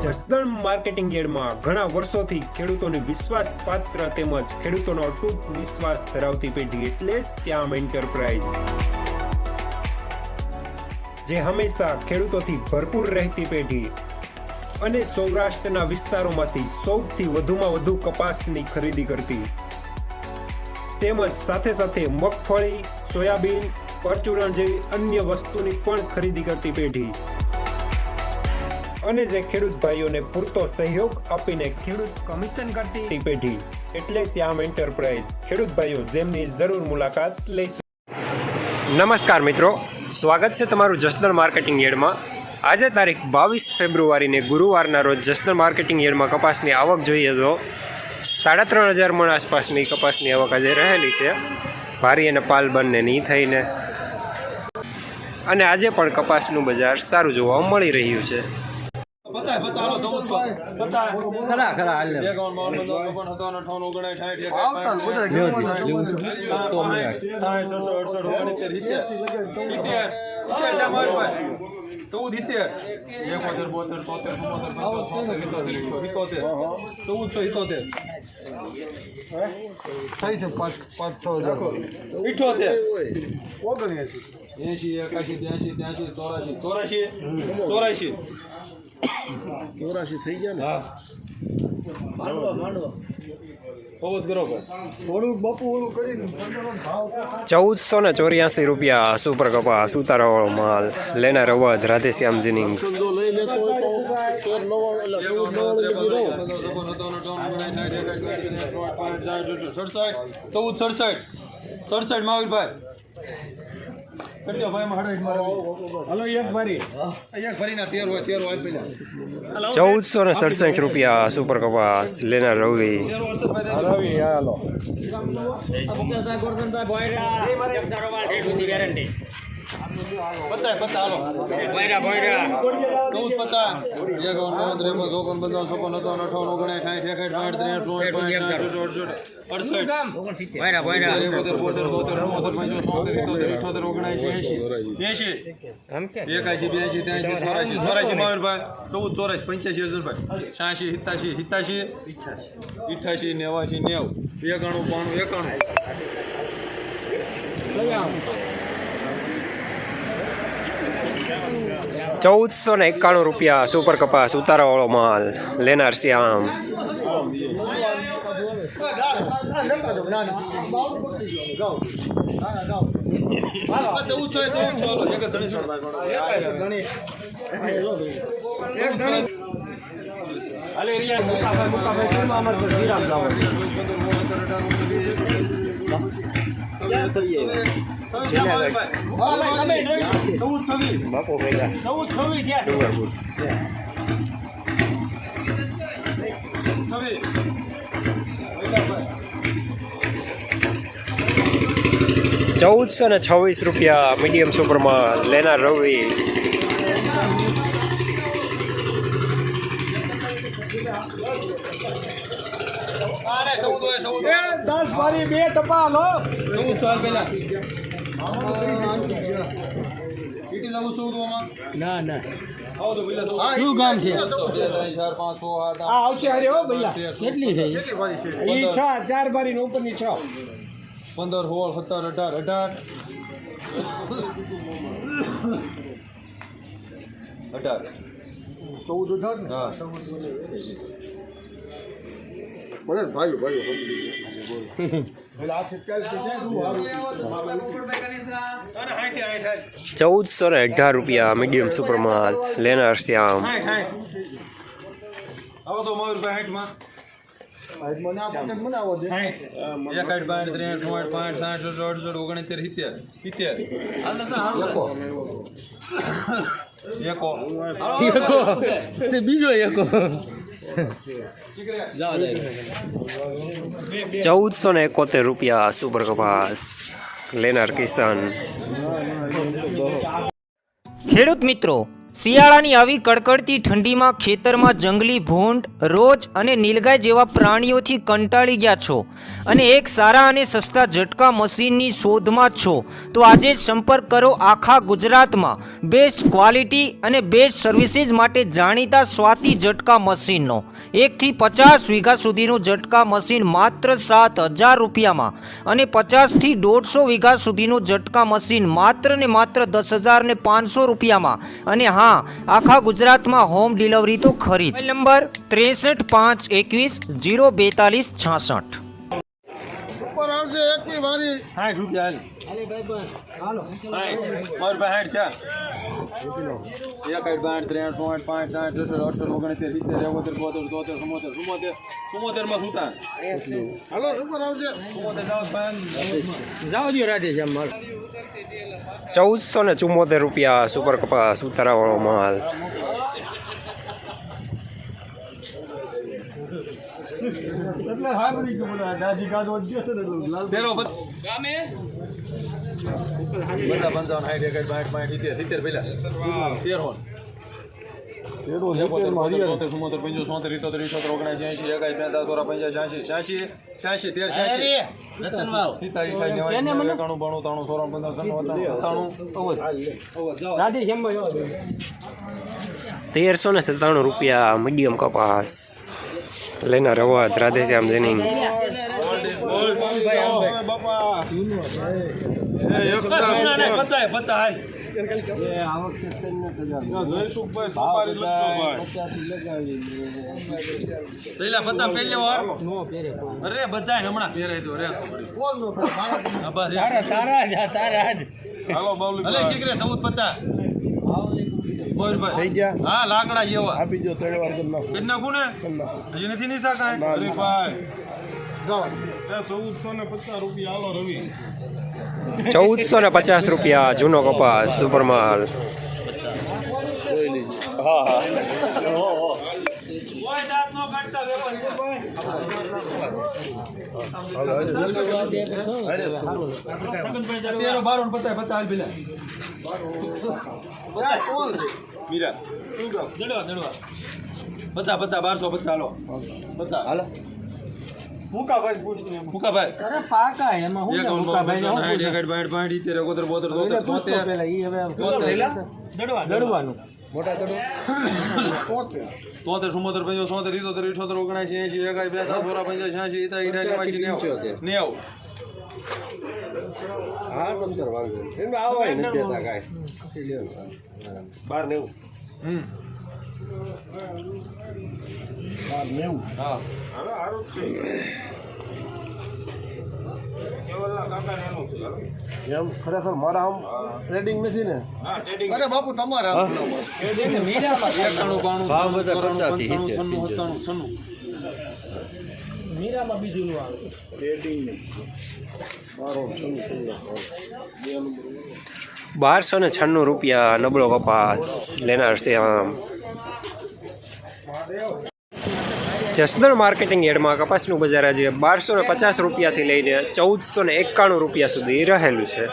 Jasdan marketing યાર્ડમાં ઘણા વર્ષોથી ખેડૂતોની વિશ્વાસપાત્ર તેમજ ખેડૂતોનો અતૂટ વિશ્વાસ ધરાવતી પેઢી એટલે શ્યામ એન્ટરપ્રાઇઝ, જે હંમેશા ખેડૂતોથી ભરપૂર રહેતી પેઢી અને સૌરાષ્ટ્રના વિસ્તારોમાંથી સૌથી વધુમાં વધુ કપાસની ખરીદી કરતી તેમજ સાથે સાથે મગફળી, સોયાબીન, પરચુરણ જેવી અન્ય વસ્તુની પણ ખરીદી કરતી પેઢી અને જે ખેડૂત ભાઈઓને પૂરતો સહયોગ આપીને ખેડૂત કમિશન કરતી પેઢી એટલે શ્યામ એન્ટરપ્રાઇઝ. ખેડૂત ભાઈઓ જેમની જરૂર મુલાકાત લઈશું. નમસ્કાર મિત્રો, સ્વાગત છે તમારું જસદણ માર્કેટિંગ યાર્ડમાં. આજે તારીખ 22 ફેબ્રુઆરીને ગુરુવારના રોજ જસદણ માર્કેટિંગ યાર્ડમાં કપાસની આવક જોઈએ તો 3,500 મણ આસપાસની કપાસની આવક આજે રહેલી છે, ભારી અને પાલ બંનેની થઈને. અને આજે પણ કપાસનું બજાર સારું જોવા મળી રહ્યું છે. થઈ ગયા ને? ₹1,484 સુપર કપાસ, ઉતારાવાળો માલ, લેનાર અવધ રાધેશ્યામ જીનિંગ. ₹1,467 સુપર કપાસ, લેનાર રવિ. ₹1,491 સુપર કપાસ, ઉતારાવાળો માલ, લેનાર શ્યામ. ₹1,426 મીડિયમ સુપરમાં, લેનાર રવિ. શું કામ છે? કેટલી થઈ? 4 બારી ઉપરની 6, 15, 16, 17, 18, 14, ₹1,418 મીડિયમ સુપરમાં, લેનાર શ્યામ. બીજો એકો ₹1,471 સુપર કપાસ, લેનાર કિસાન. ખેડૂત મિત્રો, શિયાળાની આવી કડકડતી ઠંડીમાં ખેતરમાં જંગલી ભૂંડ, રોજ અને નીલગાય જેવા પ્રાણીઓથી કંટાળી ગયા છો અને એક સારા અને સસ્તા ઝટકા મશીનની શોધમાં છો તો આજે જ સંપર્ક કરો આખા ગુજરાતમાં બેસ્ટ ક્વોલિટી અને બેસ્ટ સર્વિસીસ માટે જાણીતા સ્વાતિ ઝટકા મશીનનો 1 થી 50 વીઘા સુધીનું ઝટકા મશીન માત્ર 7,000 રૂપિયામાં અને 50 થી 150 વીઘા સુધીનું ઝટકા મશીન માત્ર ને માત્ર 10,500 રૂપિયામાં અને હા આખા ગુજરાતમાં હોમ ડિલિવરી તો ખરી જ. નંબર 63 521 042 66. ઉપર આવશે એકની વારી 60 રૂપિયા હાલ મારું ભાઈ 60 છે 1 8 3 5 6 7 8 9 10 11 12 13 14 15 16 17 માં સુતા હાલો ઉપર આવશે 74 જાઓ જો રાધે જામ માલ 1474 રૂપિયા સુપર કપાસ ઉતારાવાળો માલ. એટલે હાબડી કે બોલા દાદી ગાદો જશે ને લાલ પેરો ગામે બધા 55 60 70 પેલા 13 તેરો લેટર મારી 74 75 75 77 રતનવાવ રાધી જમ્બો 1397 રૂપિયા મીડિયમ કપાસ લેના રવાત રાધેશ્યામ જેનિંગ. હા લાકડા જેવા આપી દો 3 વાર કરી નાખો ને હજી નથી ની સાકાય અરે ભાઈ જાઓ 1450 રૂપિયા આલો રવિ 1450 રૂપિયા જૂનો કપાસ સુપર માલ. હા હા મોટા દડો 73 75 હા નંતર વાંધો એમ આવો ને દેતા કાય 1290 હા હાલો હારું છે એમ ખરેખર મારા આમ ટ્રેડિંગ નથી ને હા ટ્રેડિંગ અરે બાપુ તમારા ટ્રેડિંગ ને મીરામાં 91 ભાવ બધા 95 મીરામાં બીજું નું આવે ટ્રેડિંગ ને 1296 રૂપિયા નબળો કપાસ લેનાર છે આમ. જસદણ માર્કેટિંગ યાર્ડમાં કપાસનું બજાર આજે 1250 રૂપિયાથી લઈને 1491 રૂપિયા સુધી રહેલું છે.